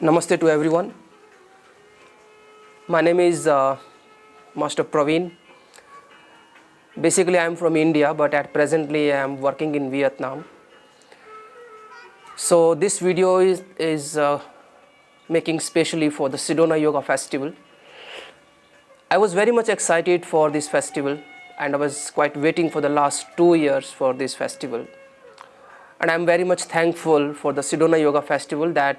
Namaste to everyone. My name is Master Praveen. Basically, I am from India, but at presently I am working in Vietnam. So this video is making specially for the Sedona Yoga Festival. I was very much excited for this festival, and I was quite waiting for the last 2 years for this festival. And I'm very much thankful for the Sedona Yoga Festival that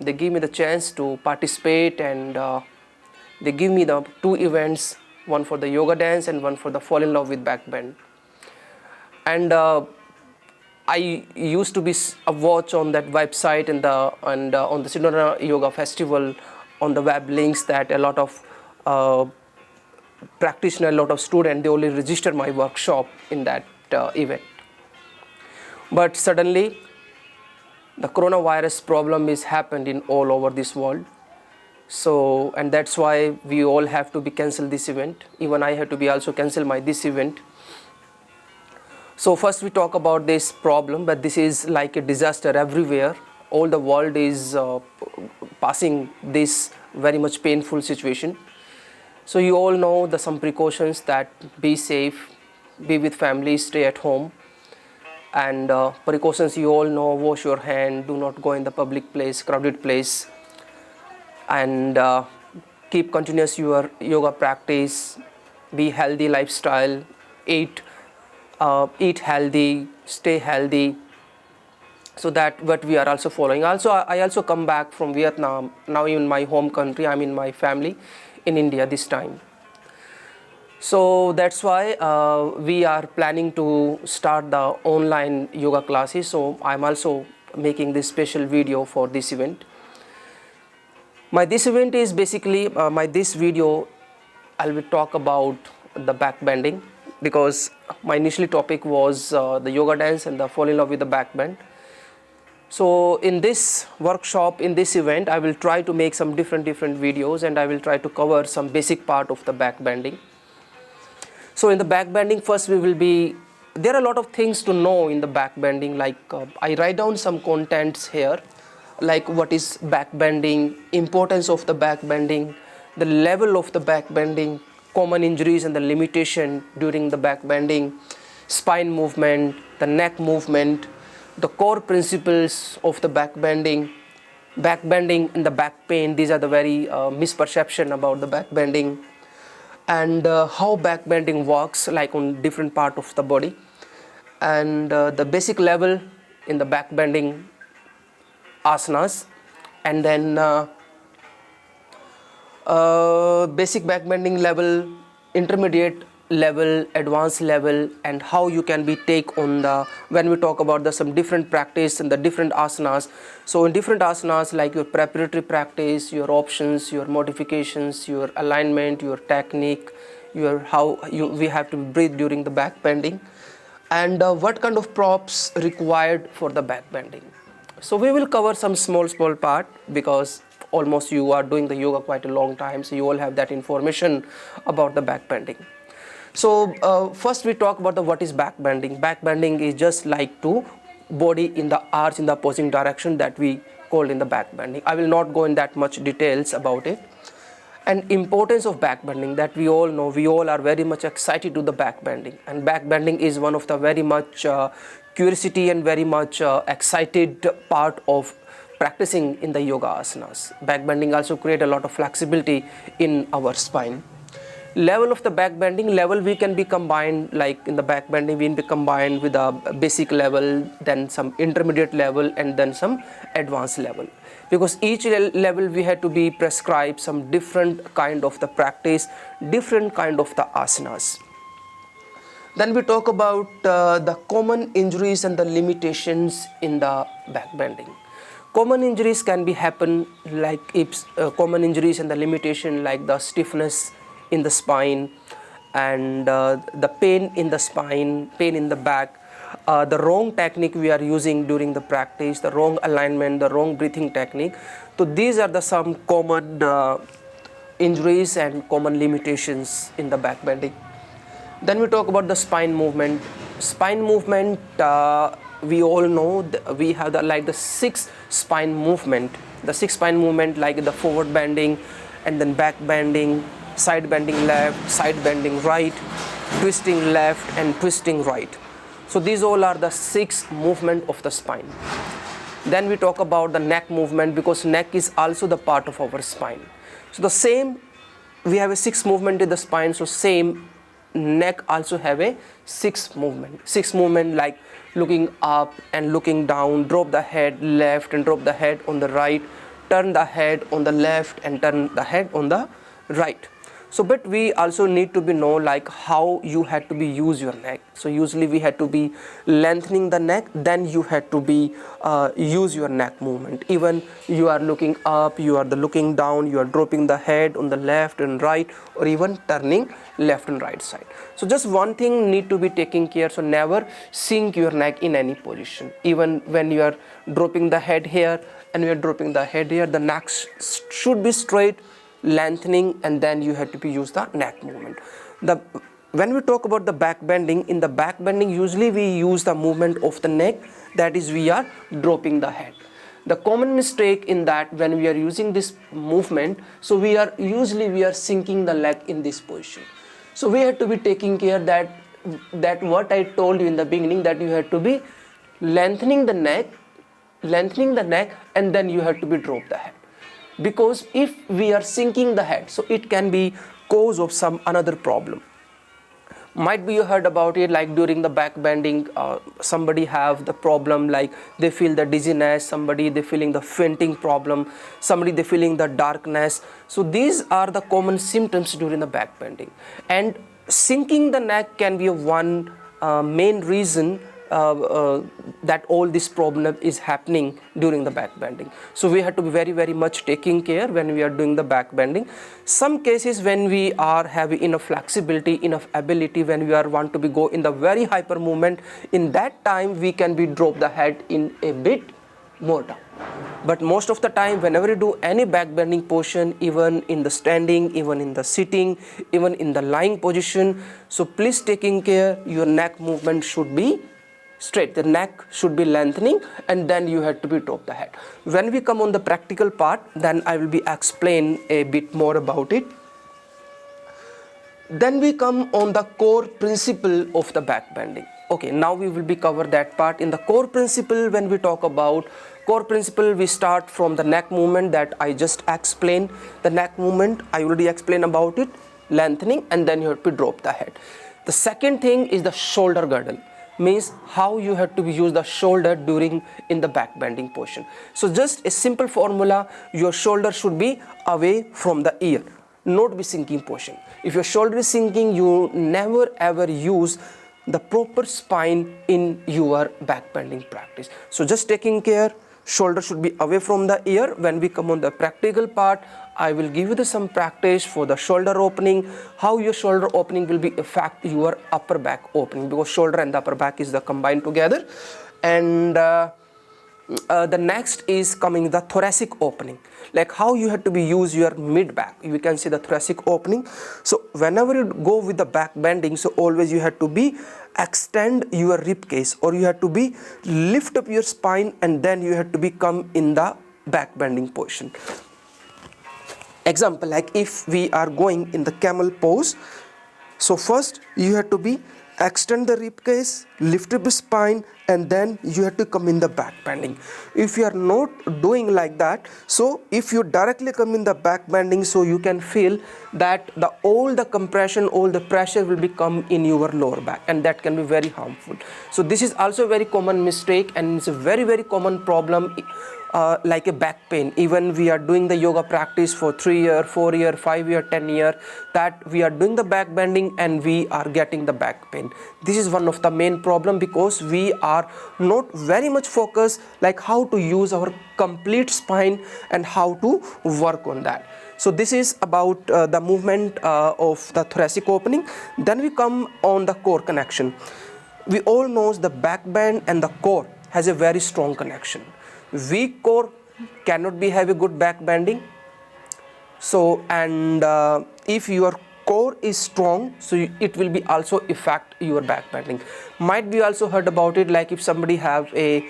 they give me the chance to participate, and they give me the 2 events, one for the yoga dance and one for the fall in love with backbend. And I used to be a watch on that website and on the Sedona Yoga Festival on the web links that a lot of practitioners, a lot of students, they only register my workshop in that event. But suddenly, the coronavirus problem is happened in all over this world. So, and that's why we all have to be cancel this event. Even I have to be also cancel this event. So first we talk about this problem, but this is like a disaster everywhere. All the world is passing this very much painful situation. So you all know some precautions that be safe, be with family, stay at home. And precautions you all know: wash your hand, do not go in the public place, crowded place, and keep continuous your yoga practice, be healthy lifestyle, eat healthy, stay healthy. So that what we are also following. Also, I also come back from Vietnam, now in my home country. I'm in my family in India this time. So that's why we are planning to start the online yoga classes. So I'm also making this special video for this event. This event is basically this video I will talk about the backbending, because my initial topic was the yoga dance and the fall in love with the backbend. So in this workshop, in this event, I will try to make some different videos, and I will try to cover some basic part of the backbending. So in the backbending, first there are a lot of things to know in the backbending, like I write down some contents here, like what is backbending, importance of the backbending, the level of the backbending, common injuries and the limitation during the backbending, spine movement, the neck movement, the core principles of the backbending and the back pain. These are the very misperception about the backbending. And how backbending works, like on different part of the body, and the basic level in the backbending asanas, and then basic backbending level, intermediate level, advanced level, and how you can be take on when we talk about some different practice and the different asanas. So in different asanas, like your preparatory practice, your options, your modifications, your alignment, your technique, we have to breathe during the backbending, and what kind of props required for the backbending. So we will cover some small part, because almost you are doing the yoga quite a long time, so you all have that information about the backbending. So first we talk about what is backbending. Backbending is just like to body in the arch in the opposing direction that we call in the backbending. I will not go in that much details about it. And importance of backbending, that we all know, we all are very much excited to the backbending. And backbending is one of the very much curiosity and very much excited part of practicing in the yoga asanas. Backbending also create a lot of flexibility in our spine. Level of the backbending, level we can be combined, like in the backbending we can be combined with a basic level, then some intermediate level, and then some advanced level, because each level we had to be prescribed some different kind of the practice, different kind of the asanas. Then we talk about the common injuries and the limitations in the backbending. Common injuries can be happen, like common injuries and the limitation, like the stiffness in the spine, and the pain in the spine, pain in the back, the wrong technique we are using during the practice, the wrong alignment, the wrong breathing technique. So these are some common injuries and common limitations in the backbending. Then we talk about the spine movement. Spine movement, we all know we have the six spine movement. The six spine movement, like the forward bending, and then back bending, side bending left, side bending right, twisting left, and twisting right. So these all are the six movement of the spine. Then we talk about the neck movement, because neck is also the part of our spine. So the same, we have a six movement in the spine, so same neck also have a six movement, like looking up and looking down, drop the head left and drop the head on the right, turn the head on the left and turn the head on the right. So but we also need to be know like how you had to be use your neck. So usually we had to be lengthening the neck, then you had to be use your neck movement. Even you are looking up, you are looking down, you are dropping the head on the left and right, or even turning left and right side. So just one thing need to be taking care, so never sink your neck in any position. Even when you are dropping the head here and you are dropping the head here, the neck should be straight, lengthening, and then you have to be use the neck movement. When we talk about the back bending, in the back bending usually we use the movement of the neck, that is we are dropping the head. The common mistake in that, when we are using this movement, so we are sinking the leg in this position. So we have to be taking care that what I told you in the beginning, that you have to be lengthening the neck, and then you have to be drop the head. Because if we are sinking the head, so it can be cause of some another problem. Might be you heard about it, like during the back bending, somebody have the problem like they feel the dizziness, somebody they feeling the fainting problem, somebody they feeling the darkness. So these are the common symptoms during the back bending, and sinking the neck can be one main reason that all this problem is happening during the back bending. So we have to be very much taking care when we are doing the back bending. Some cases when we are having enough flexibility, enough ability, when we are want to be go in the very hyper movement, in that time we can be drop the head in a bit more down. But most of the time, whenever you do any back bending position, even in the standing, even in the sitting, even in the lying position, so please taking care your neck movement should be straight, the neck should be lengthening, and then you have to be drop the head. When we come on the practical part, then I will be explain a bit more about it. Then we come on the core principle of the back bending. Okay, now we will be cover that part. In the core principle, when we talk about core principle, we start from the neck movement that I just explained. The neck movement I already explained about it, lengthening, and then you have to drop the head. The second thing is the shoulder girdle, means how you have to use the shoulder during in the back bending position. So just a simple formula, your shoulder should be away from the ear, not be sinking position. If your shoulder is sinking, you never ever use the proper spine in your back bending practice. So just taking care, shoulder should be away from the ear. When we come on the practical part, I will give you some practice for the shoulder opening, how your shoulder opening will be affect your upper back opening, because shoulder and the upper back is the combined together. And the next is coming the thoracic opening, like how you have to be use your mid back. You can see the thoracic opening. So whenever you go with the back bending, so always you have to be extend your rib cage, or you have to be lift up your spine, and then you have to be come in the back bending position. Example, like if we are going in the camel pose, so first you have to be extend the rib cage, lift up the spine, and then you have to come in the back bending. If you are not doing like that, so if you directly come in the back bending, so you can feel that all the compression, all the pressure will become in your lower back, and that can be very harmful. So this is also a very common mistake, and it's a very common problem, like a back pain. Even we are doing the yoga practice for 3 year, 4 year, 5 year, 10 year, that we are doing the back bending and we are getting the back pain. This is one of the main problem, because we are not very much focused like how to use our complete spine and how to work on that. So this is about the movement of the thoracic opening. Then we come on the core connection. We all know the back bend and the core has a very strong connection. Weak core cannot be have a good back bending. So, and if your core is strong, so it will be also affect your back bending. Might be also heard about it, like if somebody have a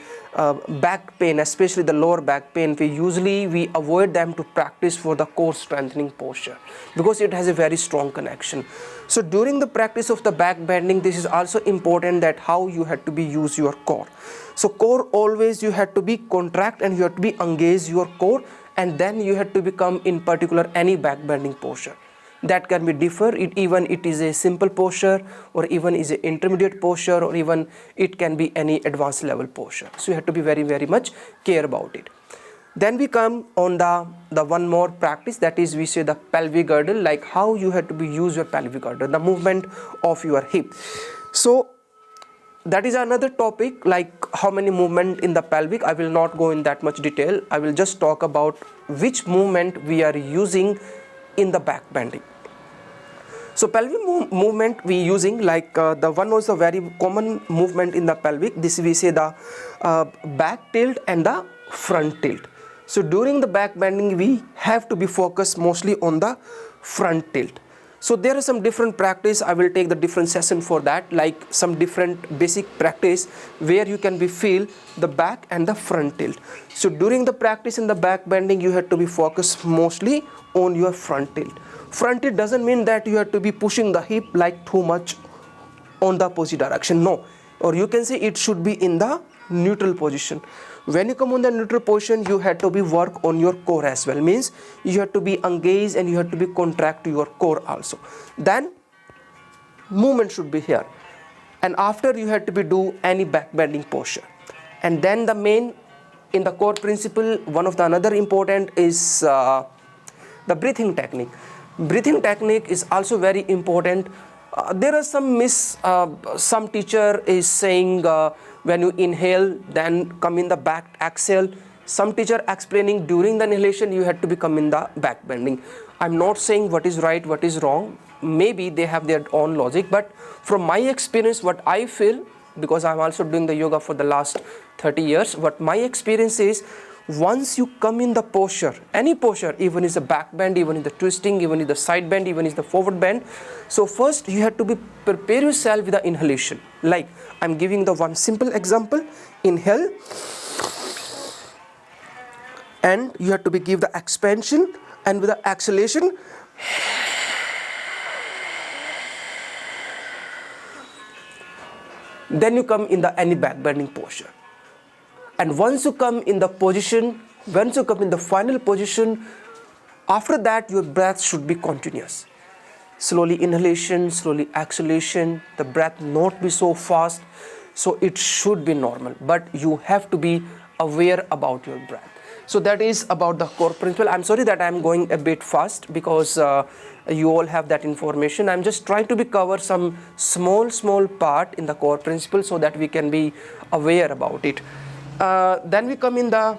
back pain, especially the lower back pain, we avoid them to practice for the core strengthening posture because it has a very strong connection. So during the practice of the back bending, this is also important that how you have to be use your core. So core, always you have to be contract and you have to be engage your core, and then you have to become in particular any back bending posture. That can be differ, even it is a simple posture, or even is an intermediate posture, or even it can be any advanced level posture. So you have to be very much care about it. Then we come on the one more practice, that is we say the pelvic girdle, like how you have to be use your pelvic girdle, the movement of your hip. So that is another topic, like how many movement in the pelvic. I will not go in that much detail. I will just talk about which movement we are using in the back bending. So pelvic movement we using, like the one was a very common movement in the pelvic. This we say the back tilt and the front tilt. So during the back bending we have to be focused mostly on the front tilt. So there are some different practice. I will take the different session for that, like some different basic practice where you can be feel the back and the front tilt. So during the practice in the back bending, you have to be focused mostly on your front tilt. Front tilt doesn't mean that you have to be pushing the hip like too much on the opposite direction, no. Or you can say it should be in the neutral position. When you come on the neutral position, you have to be work on your core as well, means you have to be engaged and you have to be contract your core also. Then movement should be here, and after you have to be do any back bending posture. And then the main in the core principle, one of the another important is the breathing technique. Breathing technique is also very important. There are some teacher is saying when you inhale then come in the back exhale. Some teacher explaining during the inhalation you have to become in the back bending. I'm not saying what is right, what is wrong. Maybe they have their own logic, but from my experience, what I feel, because I'm also doing the yoga for the last 30 years, what my experience is, once you come in the posture, any posture, even is the back bend, even is the twisting, even is the side bend, even is the forward bend. So first you have to be prepare yourself with the inhalation. Like I'm giving the one simple example. Inhale, and you have to be give the expansion, and with the exhalation then you come in the any back bending posture. And once you come in the position, once you come in the final position, after that your breath should be continuous. Slowly inhalation, slowly exhalation, the breath not be so fast, so it should be normal, but you have to be aware about your breath. So that is about the core principle. I'm sorry that I'm going a bit fast because you all have that information. I'm just trying to be cover some small part in the core principle so that we can be aware about it. Then we come in the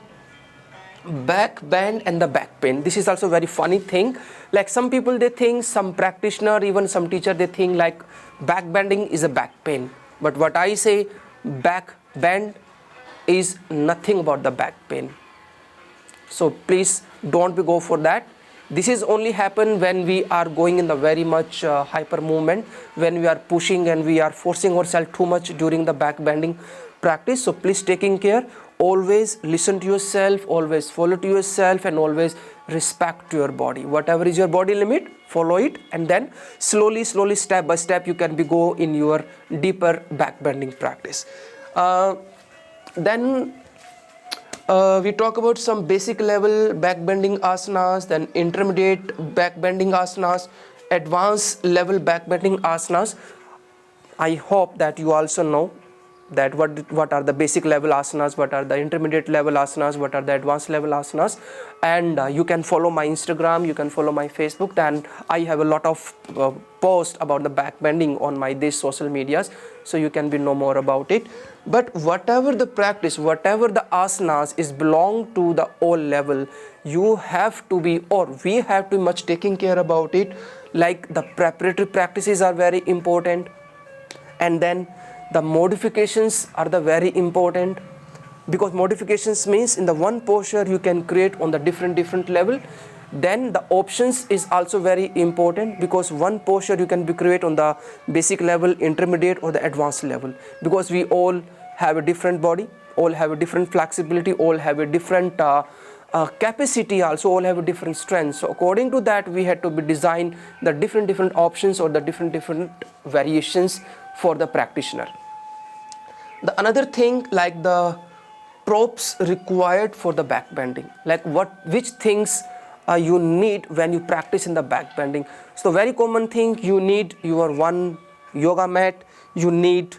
back bend and the back pain. This is also very funny thing. Like some people they think, some practitioner, even some teacher, they think like back bending is a back pain. But what I say, back bend is nothing about the back pain. So please don't be go for that. This is only happen when we are going in the very much hyper movement, when we are pushing and we are forcing ourselves too much during the back bending practice. So please taking care, always listen to yourself, always follow to yourself, and always respect to your body. Whatever is your body limit, follow it, and then slowly step by step you can be go in your deeper back bending practice. Then we talk about some basic level back bending asanas, then intermediate back bending asanas, advanced level back bending asanas. I hope that you also know that what are the basic level asanas, what are the intermediate level asanas, what are the advanced level asanas. And you can follow my Instagram, you can follow my Facebook, and I have a lot of posts about the back bending on my these social medias, so you can be know more about it. But whatever the practice, whatever the asanas is belong to the all level, you have to be, or we have to be much taking care about it. Like the preparatory practices are very important, and then the modifications are the very important, because modifications means in the one posture you can create on the different level. Then the options is also very important, because one posture you can be create on the basic level, intermediate or the advanced level, because we all have a different body, all have a different flexibility, all have a different capacity, also all have a different strength. So according to that we had to be design the different options or the different variations for the practitioner. The another thing, like the props required for the back bending, like which things you need when you practice in the back bending. So very common thing, you need your one yoga mat, you need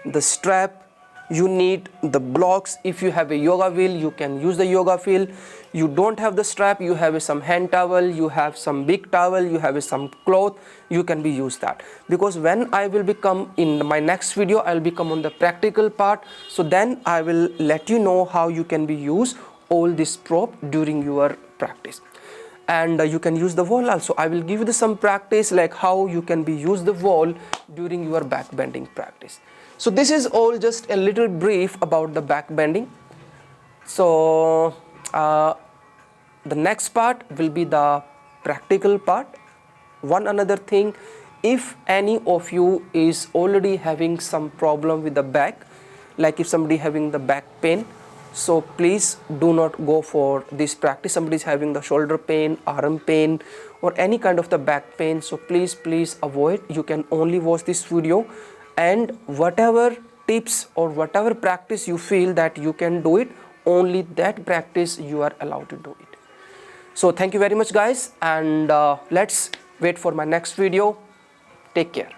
the strap, you need the blocks. If you have a yoga wheel, you can use the yoga wheel. You don't have the strap, you have some hand towel, you have some big towel, you have some cloth, you can be use that. Because when I will become in my next video, I will become on the practical part, so then I will let you know how you can be use all this prop during your practice. And you can use the wall also. I will give you some practice like how you can be use the wall during your back bending practice. So this is all just a little brief about the back bending. So the next part will be the practical part. One another thing, if any of you is already having some problem with the back, like if somebody having the back pain, so please do not go for this practice. Somebody is having the shoulder pain, arm pain or any kind of the back pain, so please avoid. You can only watch this video, and whatever tips or whatever practice you feel that you can do it, only that practice you are allowed to do it. So thank you very much guys, and let's wait for my next video. Take care.